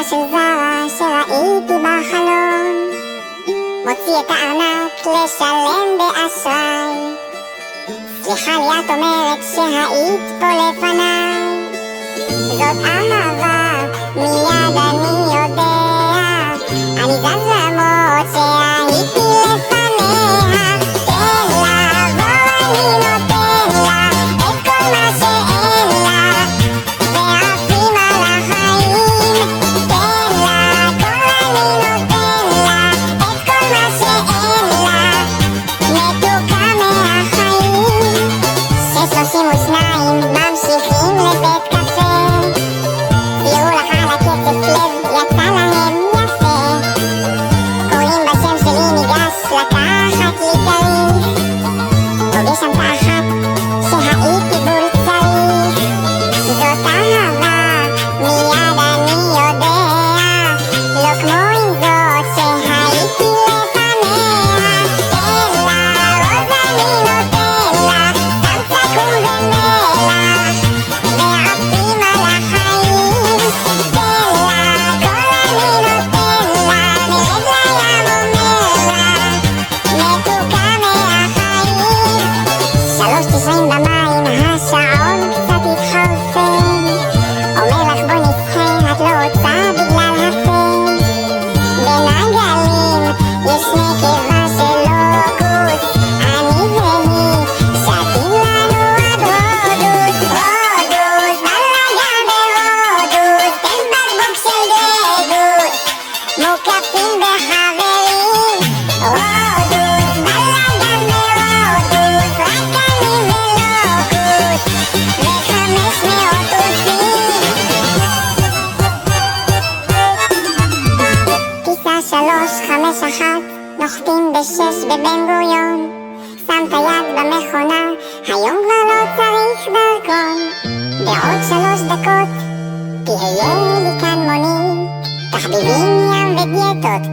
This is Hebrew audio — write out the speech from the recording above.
טיסה של זרה שראיתי בחלום, מוציא את הארנק לשלם באשראי. סליחה לי, את אומרת שהיית פה לפניי, זאת אהבה, מיד אני יודע, אני זז למרות שהייתי לפניה. תן לה, בוא אני נותן לה את כל מה שאין לה, ועפים על החיים. תן לה, כל אני נותן לה את כל מה שאין לה, מתוקה מהחיים. 6:32 ממשיכים לבית קפה, תראו לך על הקצף לב, יצא להם יפה. קוראים בשם שלי, ניגש לקחת לי כריך, פוגש שם תחת שהייתי בול צריך. זאת אהבה, מיד אני יודע, לא כמו עם זאת שהייתי לפניה. תן לה, רוז אני נותן לה, סתם צקום ומלח, ועפים על החיים. תן לה, כל אני נותן לה, נרד לים ומלח, מתוקה מהחיים. 3:90 במים, השעון קצת התחרפן, אומר לך בוא נשחה, את לא רוצה בגלל הפן. בין הגלים יש נקבה של לוקוס, אני והיא שתים לנו עד הודוס. הודוס, בלגן בהודוס, תן בקבוק של דגוס, מוקפים בחברים. הודוס, בלגן בהודוס, רק אני ולוקוס, ו500 עושים. טיסה 351, נוחתים ב6 בבן גוריון, שם את היד במכונה, היום כבר לא צריך דרכון. בעוד 3 דקות תהיה לי כאן מונית, תחביבים ים ודיאטות,